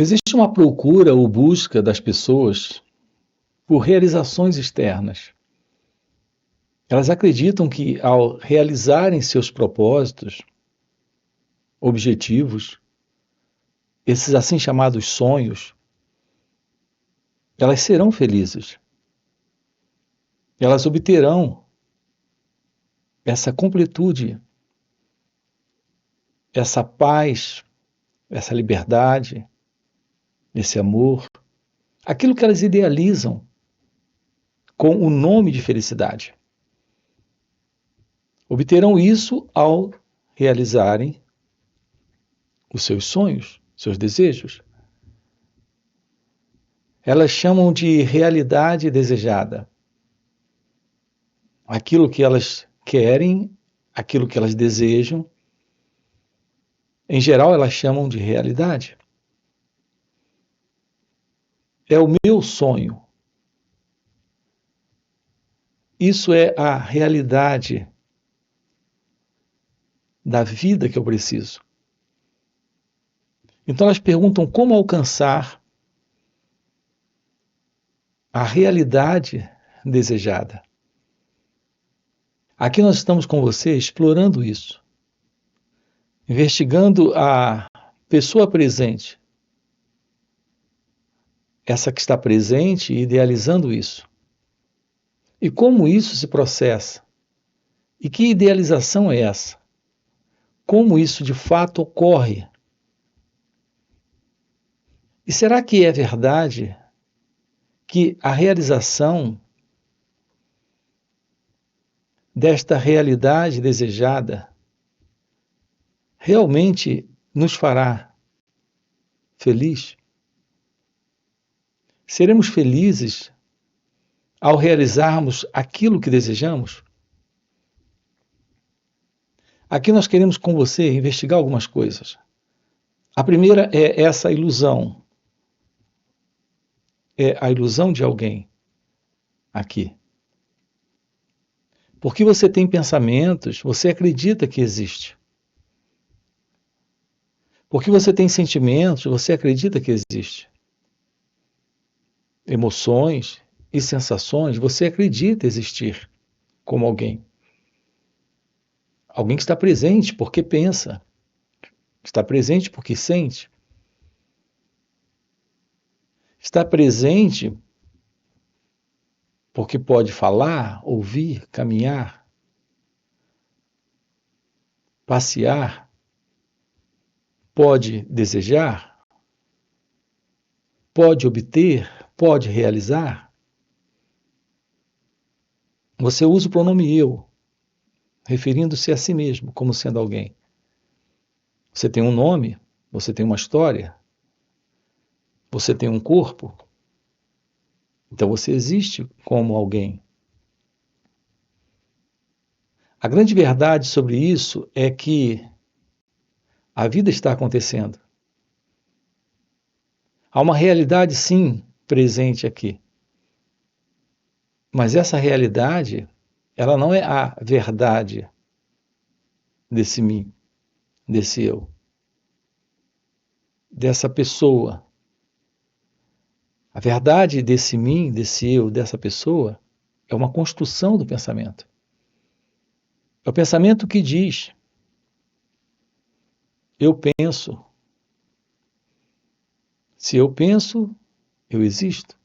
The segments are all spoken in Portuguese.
Existe uma procura ou busca das pessoas por realizações externas. Elas acreditam que, ao realizarem seus propósitos, objetivos, esses assim chamados sonhos, elas serão felizes. Elas obterão essa completude, essa paz, essa liberdade, esse amor, aquilo que elas idealizam com o nome de felicidade. Obterão isso ao realizarem os seus sonhos, seus desejos. Elas chamam de realidade desejada. Aquilo que elas querem, aquilo que elas desejam, em geral elas chamam de realidade. É o meu sonho. Isso é a realidade da vida que eu preciso. Então elas perguntam como alcançar a realidade desejada. Aqui nós estamos com você explorando isso, investigando a pessoa presente, essa que está presente e idealizando isso. E como isso se processa? E que idealização é essa? Como isso de fato ocorre? E será que é verdade que a realização desta realidade desejada realmente nos fará feliz? Seremos felizes ao realizarmos aquilo que desejamos? Aqui nós queremos com você investigar algumas coisas. A primeira é essa ilusão. É a ilusão de alguém aqui. Porque você tem pensamentos, você acredita que existe. Porque você tem sentimentos, você acredita que existe. Emoções e sensações, você acredita existir como alguém. Alguém que está presente porque pensa, está presente porque sente, está presente porque pode falar, ouvir, caminhar, passear, pode desejar, pode obter, pode realizar. Você usa o pronome eu, referindo-se a si mesmo como sendo alguém. Você tem um nome, você tem uma história, você tem um corpo, então você existe como alguém. A grande verdade sobre isso é que a vida está acontecendo. Há uma realidade, sim, presente aqui. Mas essa realidade, ela não é a verdade desse mim, desse eu, dessa pessoa. A verdade desse mim, desse eu, dessa pessoa, é uma construção do pensamento. É o pensamento que diz: eu penso. Se eu penso, eu existo.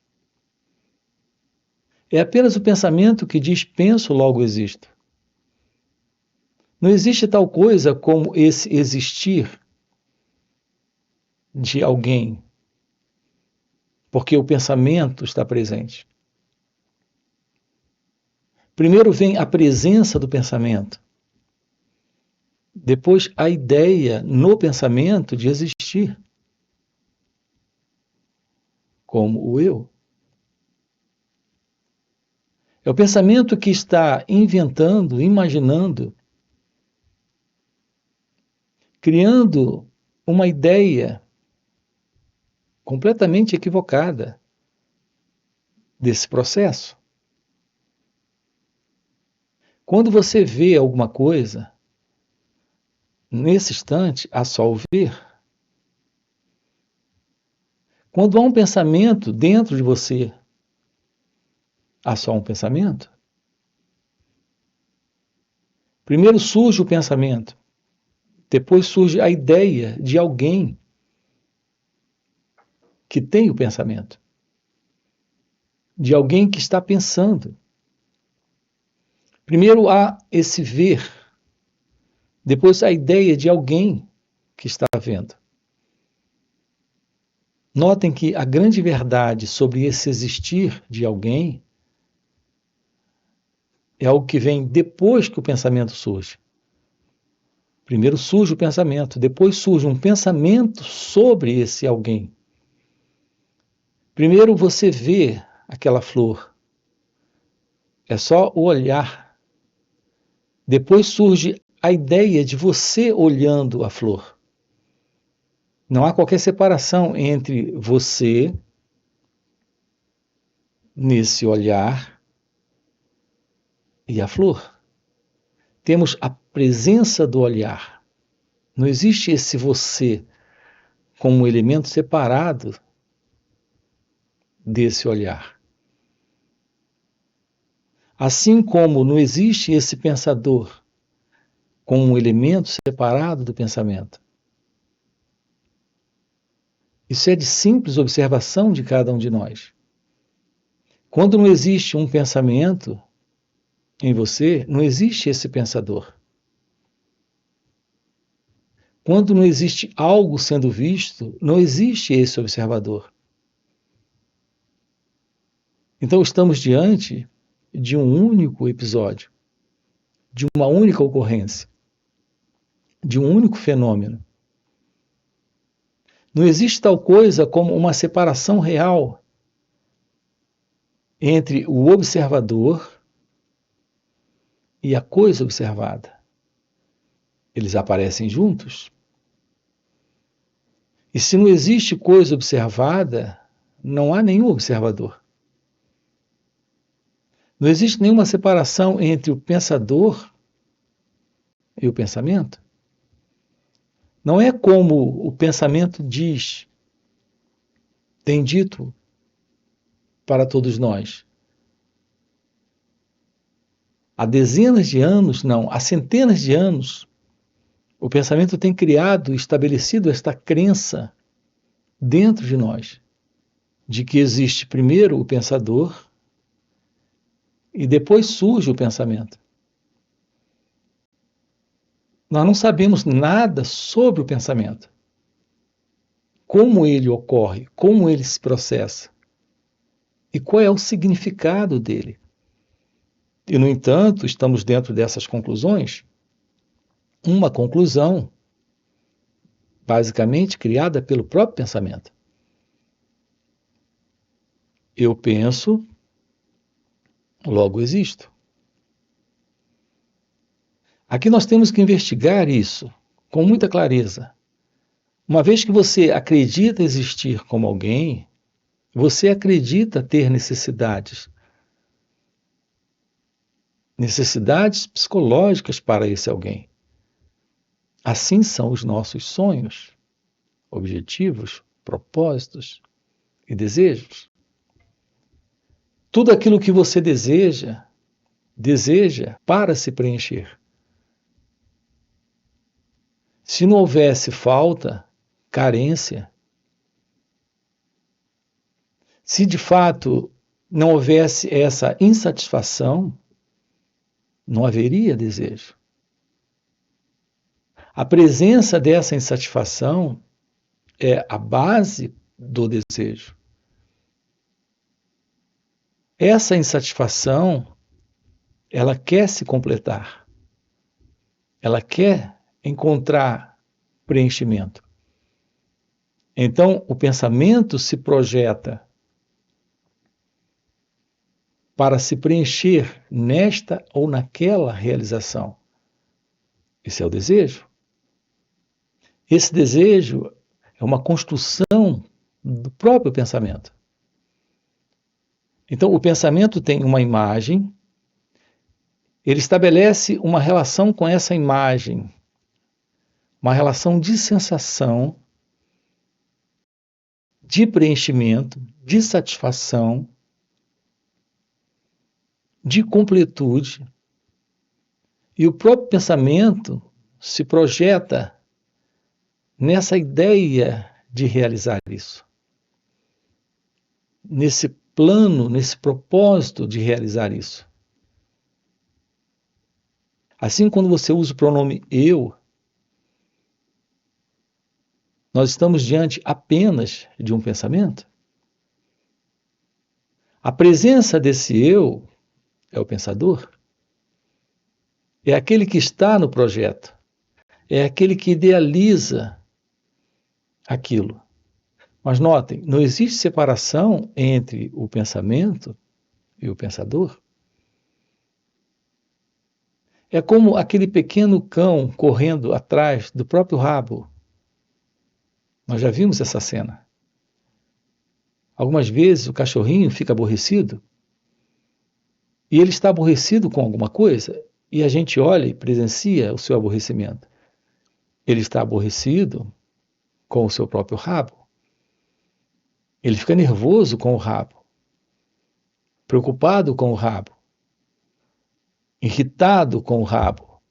É apenas o pensamento que diz penso, logo existo. Não existe tal coisa como esse existir de alguém, porque o pensamento está presente. Primeiro vem a presença do pensamento, depois a ideia no pensamento de existir, como o eu. É o pensamento que está inventando, imaginando, criando uma ideia completamente equivocada desse processo. Quando você vê alguma coisa, nesse instante, a só o ver, Quando há um pensamento dentro de você, há só um pensamento? Primeiro surge o pensamento, depois surge a ideia de alguém que tem o pensamento, de alguém que está pensando. Primeiro há esse ver, depois a ideia de alguém que está vendo. Notem que a grande verdade sobre esse existir de alguém é algo que vem depois que o pensamento surge. Primeiro surge o pensamento, depois surge um pensamento sobre esse alguém. Primeiro você vê aquela flor, é só o olhar. Depois surge a ideia de você olhando a flor. Não há qualquer separação entre você, nesse olhar, e a flor. Temos a presença do olhar. Não existe esse você como um elemento separado desse olhar. Assim como não existe esse pensador como um elemento separado do pensamento. Isso é de simples observação de cada um de nós. Quando não existe um pensamento em você, não existe esse pensador. Quando não existe algo sendo visto, não existe esse observador. Então estamos diante de um único episódio, de uma única ocorrência, de um único fenômeno. Não existe tal coisa como uma separação real entre o observador e a coisa observada. Eles aparecem juntos. E se não existe coisa observada, não há nenhum observador. Não existe nenhuma separação entre o pensador e o pensamento. Não é como o pensamento diz, tem dito para todos nós. Há dezenas de anos, não, há centenas de anos, o pensamento tem criado e estabelecido esta crença dentro de nós, de que existe primeiro o pensador e depois surge o pensamento. Nós não sabemos nada sobre o pensamento, como ele ocorre, como ele se processa e qual é o significado dele. E, no entanto, estamos dentro dessas conclusões, uma conclusão basicamente criada pelo próprio pensamento. Eu penso, logo existo. Aqui nós temos que investigar isso com muita clareza. Uma vez que você acredita existir como alguém, você acredita ter necessidades. Necessidades psicológicas para esse alguém. Assim são os nossos sonhos, objetivos, propósitos e desejos. Tudo aquilo que você deseja para se preencher. Se não houvesse falta, carência, se de fato não houvesse essa insatisfação, não haveria desejo. A presença dessa insatisfação é a base do desejo. Essa insatisfação, ela quer se completar. Ela quer encontrar preenchimento. Então, o pensamento se projeta para se preencher nesta ou naquela realização. Esse é o desejo. Esse desejo é uma construção do próprio pensamento. Então, o pensamento tem uma imagem, ele estabelece uma relação com essa imagem, uma relação de sensação, de preenchimento, de satisfação, de completude, e o próprio pensamento se projeta nessa ideia de realizar isso, nesse plano, nesse propósito de realizar isso. Assim, quando você usa o pronome eu, nós estamos diante apenas de um pensamento. A presença desse eu é o pensador, é aquele que está no projeto, é aquele que idealiza aquilo. Mas notem, não existe separação entre o pensamento e o pensador. É como aquele pequeno cão correndo atrás do próprio rabo. Nós já vimos essa cena. Algumas vezes o cachorrinho fica aborrecido e ele está aborrecido com alguma coisa e a gente olha e presencia o seu aborrecimento. Ele está aborrecido com o seu próprio rabo. Ele fica nervoso com o rabo, preocupado com o rabo, irritado com o rabo.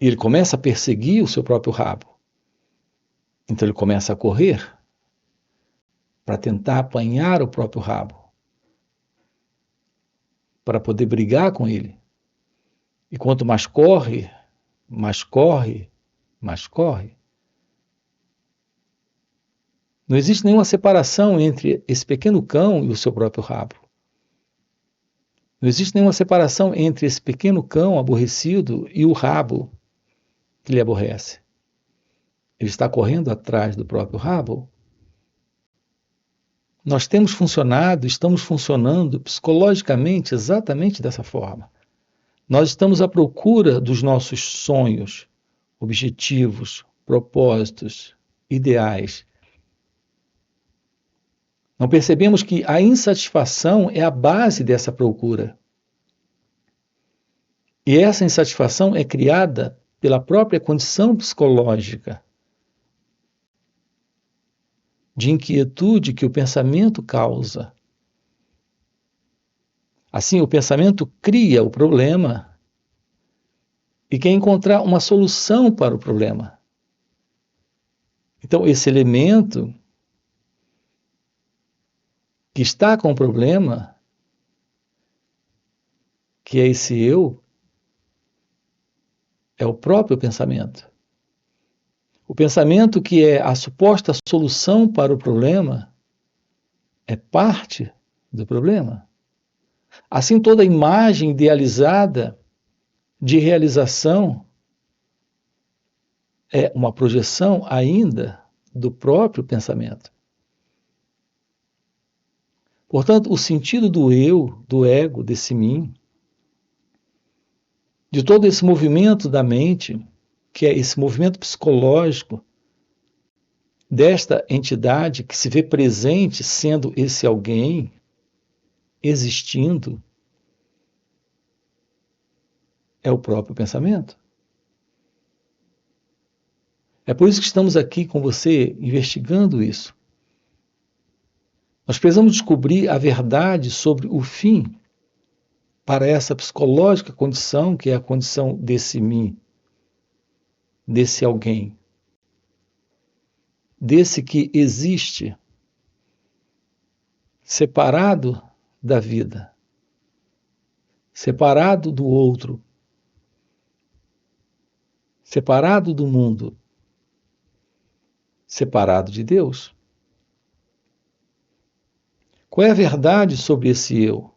E ele começa a perseguir o seu próprio rabo. Então ele começa a correr para tentar apanhar o próprio rabo, para poder brigar com ele. E quanto mais corre, mais corre, mais corre. Não existe nenhuma separação entre esse pequeno cão e o seu próprio rabo. Não existe nenhuma separação entre esse pequeno cão aborrecido e o rabo que lhe aborrece. Ele está correndo atrás do próprio rabo. Nós temos funcionado, estamos funcionando psicologicamente exatamente dessa forma. Nós estamos à procura dos nossos sonhos, objetivos, propósitos, ideais. Não percebemos que a insatisfação é a base dessa procura. E essa insatisfação é criada pela própria condição psicológica de inquietude que o pensamento causa. Assim, o pensamento cria o problema e quer encontrar uma solução para o problema. Então, esse elemento que está com o problema, que é esse eu, é o próprio pensamento. O pensamento que é a suposta solução para o problema é parte do problema. Assim, toda imagem idealizada de realização é uma projeção ainda do próprio pensamento. Portanto, o sentido do eu, do ego, desse mim, de todo esse movimento da mente, que é esse movimento psicológico desta entidade que se vê presente sendo esse alguém, existindo, é o próprio pensamento. É por isso que estamos aqui com você investigando isso. Nós precisamos descobrir a verdade sobre o fim para essa psicológica condição, que é a condição desse mim, desse alguém, desse que existe, separado da vida, separado do outro, separado do mundo, separado de Deus. Qual é a verdade sobre esse eu?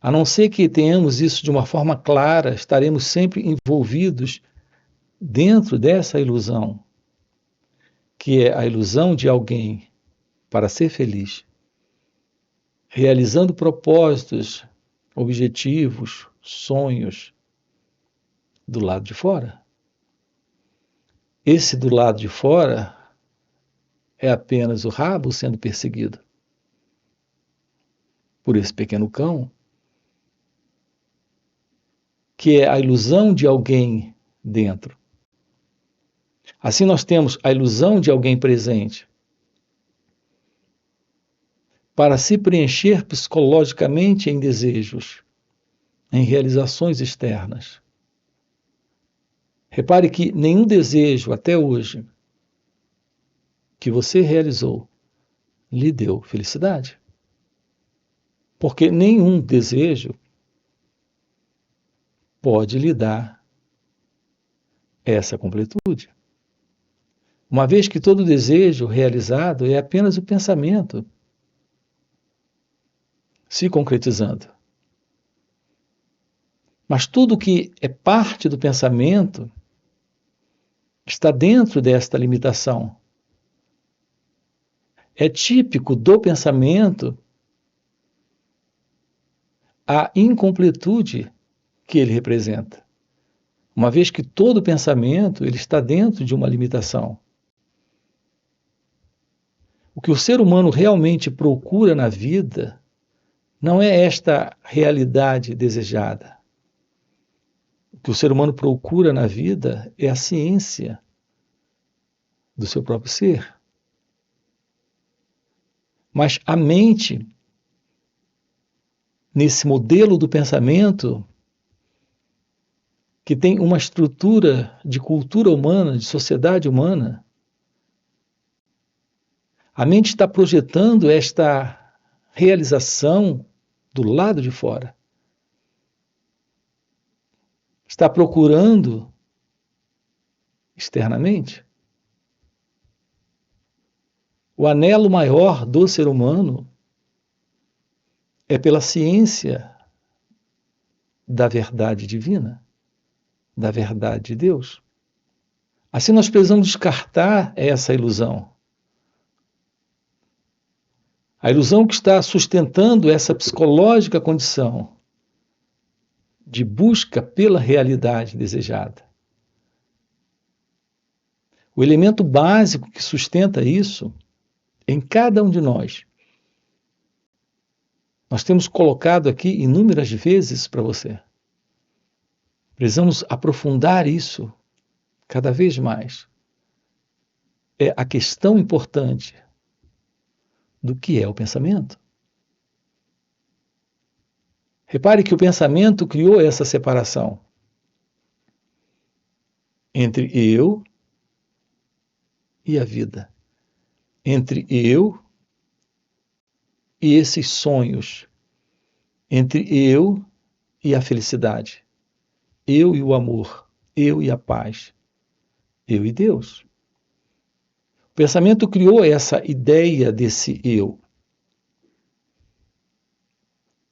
A não ser que tenhamos isso de uma forma clara, estaremos sempre envolvidos dentro dessa ilusão, que é a ilusão de alguém para ser feliz, realizando propósitos, objetivos, sonhos do lado de fora. Esse do lado de fora é apenas o rabo sendo perseguido por esse pequeno cão, que é a ilusão de alguém dentro. Assim nós temos a ilusão de alguém presente para se preencher psicologicamente em desejos, em realizações externas. Repare que nenhum desejo até hoje que você realizou lhe deu felicidade. Porque nenhum desejo pode lhe dar essa completude. Uma vez que todo desejo realizado é apenas o pensamento se concretizando. Mas tudo que é parte do pensamento está dentro desta limitação. É típico do pensamento a incompletude que ele representa. Uma vez que todo pensamento ele está dentro de uma limitação. O que o ser humano realmente procura na vida não é esta realidade desejada. O que o ser humano procura na vida é a ciência do seu próprio ser. Mas a mente, nesse modelo do pensamento, que tem uma estrutura de cultura humana, de sociedade humana, a mente está projetando esta realização do lado de fora. Está procurando externamente. O anelo maior do ser humano é pela ciência da verdade divina, da verdade de Deus. Assim nós precisamos descartar essa ilusão. A ilusão que está sustentando essa psicológica condição de busca pela realidade desejada. O elemento básico que sustenta isso em cada um de nós. Nós temos colocado aqui inúmeras vezes para você. Precisamos aprofundar isso cada vez mais. É a questão importante do que é o pensamento. Repare que o pensamento criou essa separação entre eu e a vida, entre eu e esses sonhos, entre eu e a felicidade, eu e o amor, eu e a paz, eu e Deus. O pensamento criou essa ideia desse eu.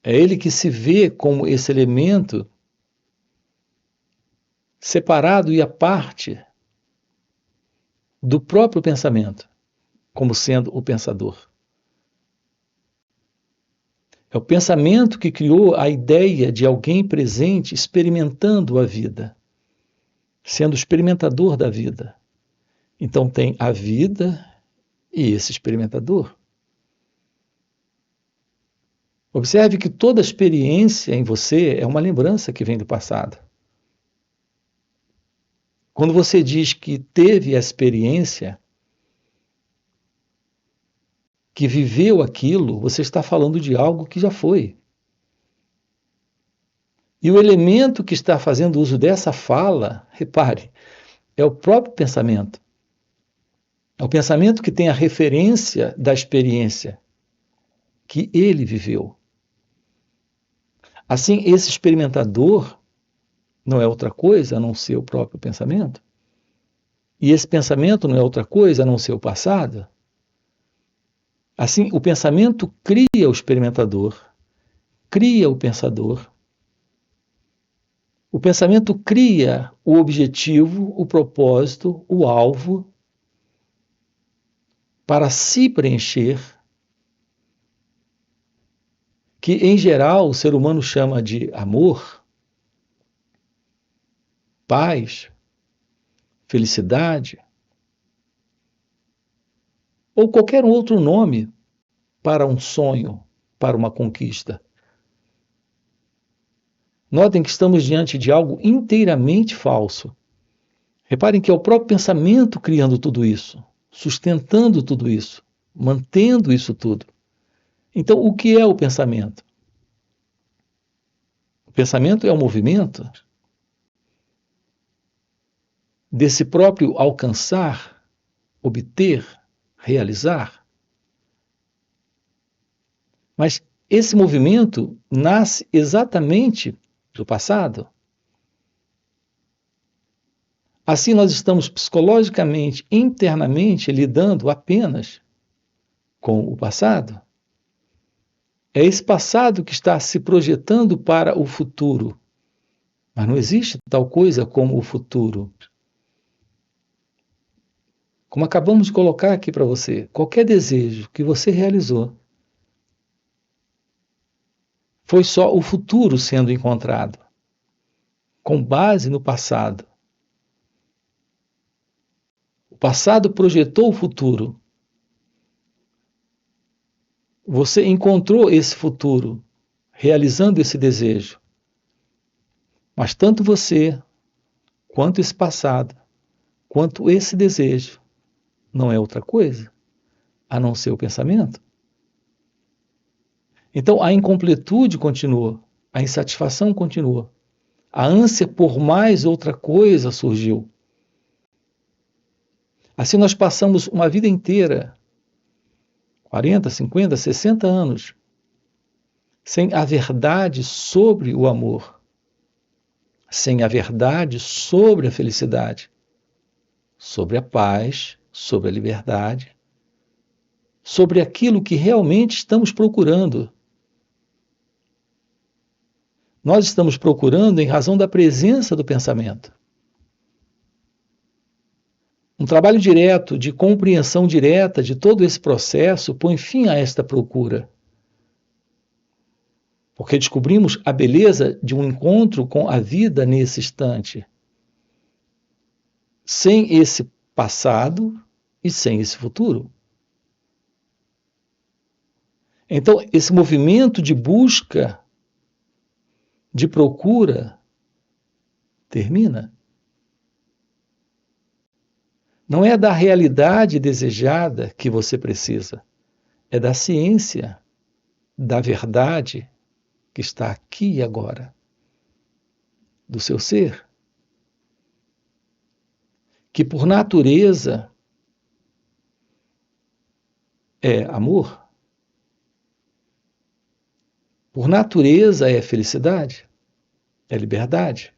É ele que se vê como esse elemento separado e à parte do próprio pensamento, como sendo o pensador. É o pensamento que criou a ideia de alguém presente experimentando a vida, sendo experimentador da vida. Então tem a vida e esse experimentador. Observe que toda experiência em você é uma lembrança que vem do passado. Quando você diz que teve a experiência, que viveu aquilo, você está falando de algo que já foi. E o elemento que está fazendo uso dessa fala, repare, é o próprio pensamento. É o pensamento que tem a referência da experiência que ele viveu. Assim, esse experimentador não é outra coisa a não ser o próprio pensamento. E esse pensamento não é outra coisa a não ser o passado. Assim, o pensamento cria o experimentador, cria o pensador. O pensamento cria o objetivo, o propósito, o alvo, para se preencher, que em geral o ser humano chama de amor, paz, felicidade, ou qualquer outro nome para um sonho, para uma conquista. Notem que estamos diante de algo inteiramente falso. Reparem que é o próprio pensamento criando tudo isso, sustentando tudo isso, mantendo isso tudo. Então, o que é o pensamento? O pensamento é o movimento desse próprio alcançar, obter, realizar. Mas esse movimento nasce exatamente do passado. Assim, nós estamos psicologicamente, internamente, lidando apenas com o passado. É esse passado que está se projetando para o futuro. Mas não existe tal coisa como o futuro. Como acabamos de colocar aqui para você, qualquer desejo que você realizou foi só o futuro sendo encontrado, com base no passado. O passado projetou o futuro. Você encontrou esse futuro, realizando esse desejo. Mas tanto você, quanto esse passado, quanto esse desejo, não é outra coisa, a não ser o pensamento. Então a incompletude continua, a insatisfação continua, a ânsia por mais outra coisa surgiu. Assim nós passamos uma vida inteira, 40, 50, 60 anos, sem a verdade sobre o amor, sem a verdade sobre a felicidade, sobre a paz, sobre a liberdade, sobre aquilo que realmente estamos procurando. Nós estamos procurando em razão da presença do pensamento. Um trabalho direto, de compreensão direta de todo esse processo, põe fim a esta procura. Porque descobrimos a beleza de um encontro com a vida nesse instante. Sem esse passado e sem esse futuro. Então, esse movimento de busca, de procura, termina. Não é da realidade desejada que você precisa, é da ciência, da verdade que está aqui e agora, do seu ser, que por natureza é amor, por natureza é felicidade, é liberdade.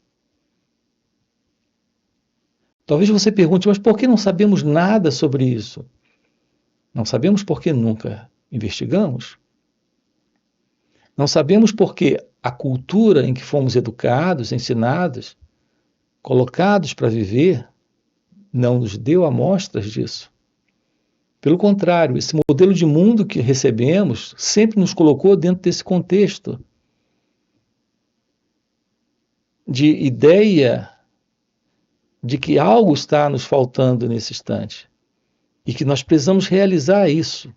Talvez você pergunte, mas por que não sabemos nada sobre isso? Não sabemos porque nunca investigamos. Não sabemos porque a cultura em que fomos educados, ensinados, colocados para viver, não nos deu amostras disso. Pelo contrário, esse modelo de mundo que recebemos sempre nos colocou dentro desse contexto de ideia de que algo está nos faltando nesse instante e que nós precisamos realizar isso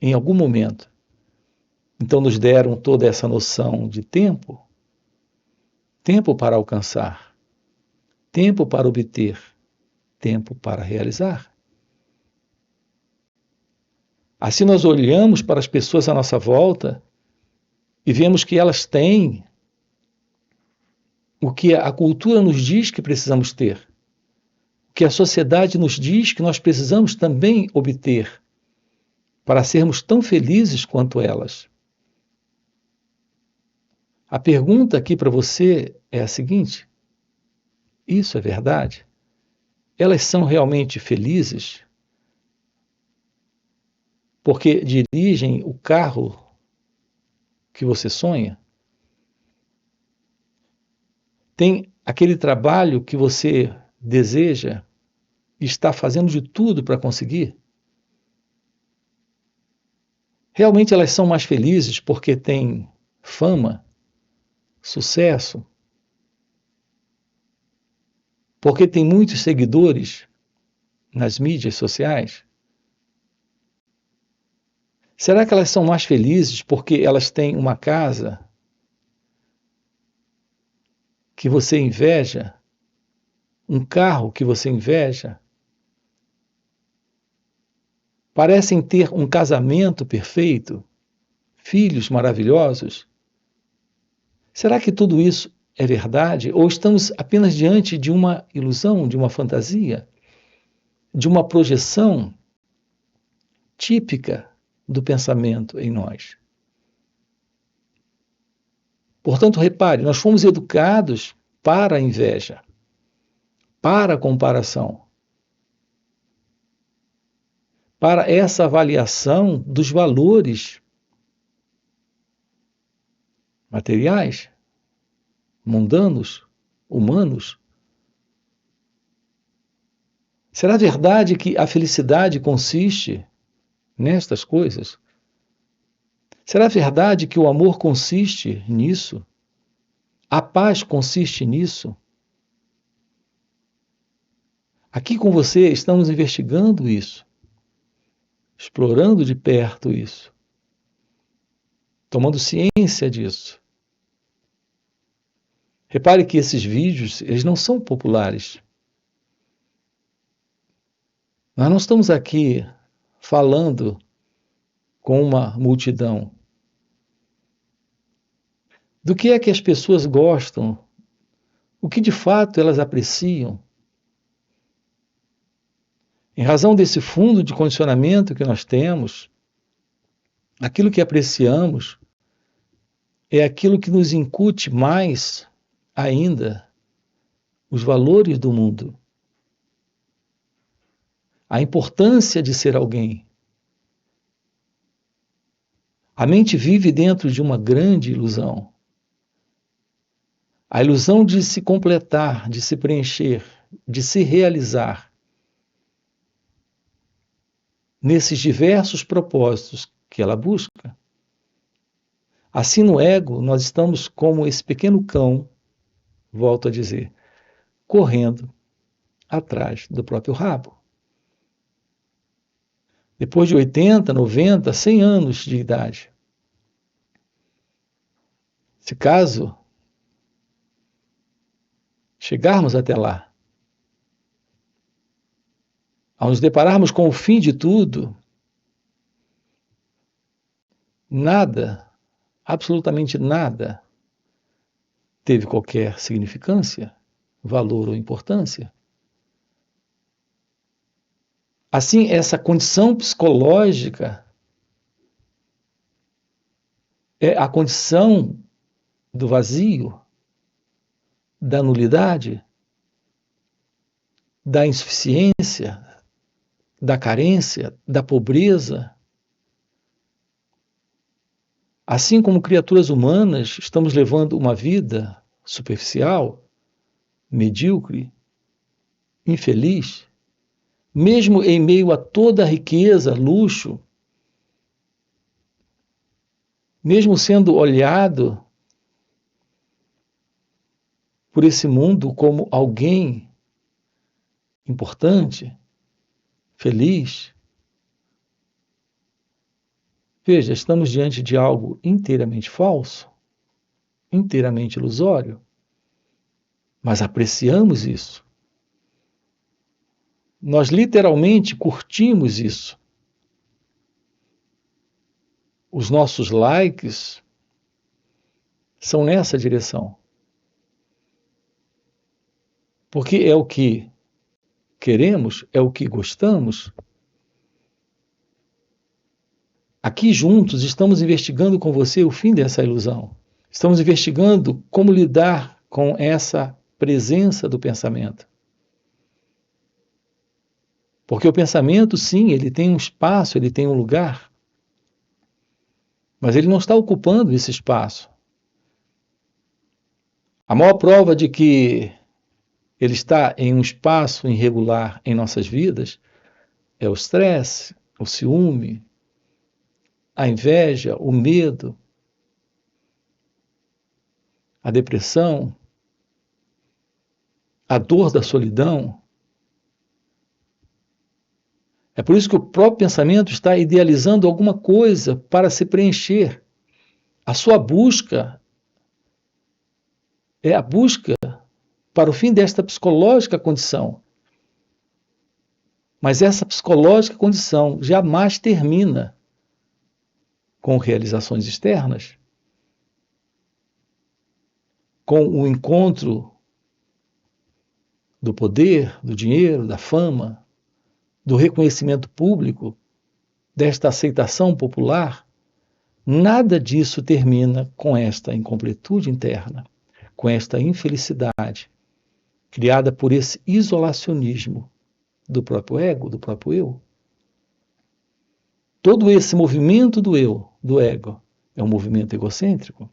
em algum momento. Então nos deram toda essa noção de tempo, tempo para alcançar, tempo para obter, tempo para realizar. Assim nós olhamos para as pessoas à nossa volta e vemos que elas têm o que a cultura nos diz que precisamos ter, o que a sociedade nos diz que nós precisamos também obter para sermos tão felizes quanto elas. A pergunta aqui para você é a seguinte: isso é verdade? Elas são realmente felizes? Porque dirigem o carro que você sonha? Tem aquele trabalho que você deseja e está fazendo de tudo para conseguir? Realmente elas são mais felizes porque têm fama, sucesso, porque têm muitos seguidores nas mídias sociais? Será que elas são mais felizes porque elas têm uma casa que você inveja, um carro que você inveja, parecem ter um casamento perfeito, filhos maravilhosos. Será que tudo isso é verdade? Ou estamos apenas diante de uma ilusão, de uma fantasia, de uma projeção típica do pensamento em nós? Portanto, repare, nós fomos educados para a inveja, para a comparação, para essa avaliação dos valores materiais, mundanos, humanos. Será verdade que a felicidade consiste nestas coisas? Será verdade que o amor consiste nisso? A paz consiste nisso? Aqui com você estamos investigando isso, explorando de perto isso, tomando ciência disso. Repare que esses vídeos, eles não são populares. Nós não estamos aqui falando com uma multidão. Do que é que as pessoas gostam? O que de fato elas apreciam? Em razão desse fundo de condicionamento que nós temos, aquilo que apreciamos é aquilo que nos incute mais ainda os valores do mundo. A importância de ser alguém. A mente vive dentro de uma grande ilusão. A ilusão de se completar, de se preencher, de se realizar. Nesses diversos propósitos que ela busca. Assim, no ego, nós estamos como esse pequeno cão, volto a dizer, correndo atrás do próprio rabo. Depois de 80, 90, 100 anos de idade. Se caso chegarmos até lá, ao nos depararmos com o fim de tudo, nada, absolutamente nada, teve qualquer significância, valor ou importância. Assim, essa condição psicológica é a condição do vazio, da nulidade, da insuficiência, da carência, da pobreza. Assim como criaturas humanas, estamos levando uma vida superficial, medíocre, infeliz, mesmo em meio a toda a riqueza, luxo, mesmo sendo olhado por esse mundo como alguém importante, feliz. Veja, estamos diante de algo inteiramente falso, inteiramente ilusório, mas apreciamos isso. Nós literalmente curtimos isso. Os nossos likes são nessa direção. Porque é o que queremos, é o que gostamos. Aqui juntos estamos investigando com você o fim dessa ilusão. Estamos investigando como lidar com essa presença do pensamento. Porque o pensamento, sim, ele tem um espaço, ele tem um lugar, mas ele não está ocupando esse espaço. A maior prova de que ele está em um espaço irregular em nossas vidas é o estresse, o ciúme, a inveja, o medo, a depressão, a dor da solidão. É por isso que o próprio pensamento está idealizando alguma coisa para se preencher. A sua busca é a busca para o fim desta psicológica condição. Mas essa psicológica condição jamais termina com realizações externas, com o encontro do poder, do dinheiro, da fama, do reconhecimento público, desta aceitação popular. Nada disso termina com esta incompletude interna, com esta infelicidade, criada por esse isolacionismo do próprio ego, do próprio eu. Todo esse movimento do eu, do ego, é um movimento egocêntrico.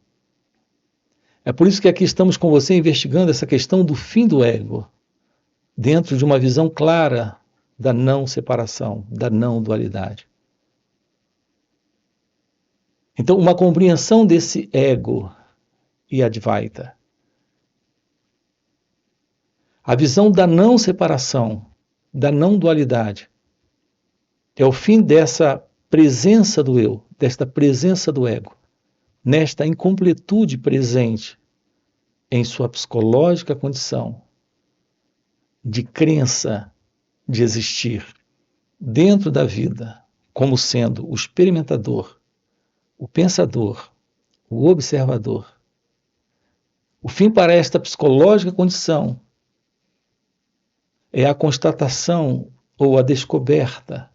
É por isso que aqui estamos com você investigando essa questão do fim do ego, dentro de uma visão clara da não separação, da não dualidade. Então, uma compreensão desse ego e Advaita, a visão da não separação, da não dualidade, é o fim dessa presença do eu, desta presença do ego, nesta incompletude presente em sua psicológica condição de crença de existir dentro da vida como sendo o experimentador, o pensador, o observador. O fim para esta psicológica condição é a constatação ou a descoberta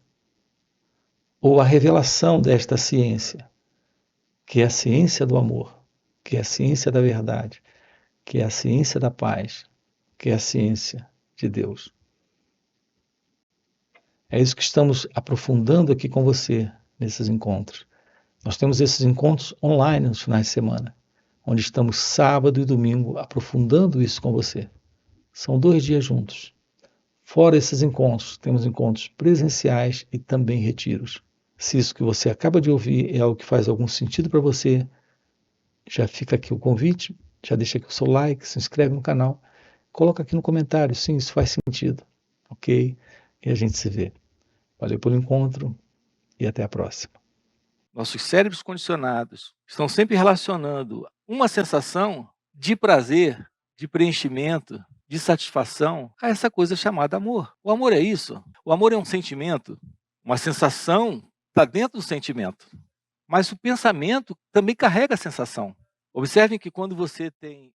ou a revelação desta ciência, que é a ciência do amor, que é a ciência da verdade, que é a ciência da paz, que é a ciência de Deus. É isso que estamos aprofundando aqui com você nesses encontros. Nós temos esses encontros online nos finais de semana, onde estamos sábado e domingo aprofundando isso com você. São 2 dias juntos. Fora esses encontros, temos encontros presenciais e também retiros. Se isso que você acaba de ouvir é algo que faz algum sentido para você, já fica aqui o convite, já deixa aqui o seu like, se inscreve no canal, coloca aqui no comentário, sim, isso faz sentido, ok? E a gente se vê. Valeu pelo encontro e até a próxima. Nossos cérebros condicionados estão sempre relacionando uma sensação de prazer, de preenchimento, de satisfação a essa coisa chamada amor. O amor é isso. O amor é um sentimento, uma sensação está dentro do sentimento. Mas o pensamento também carrega a sensação. Observem que quando você tem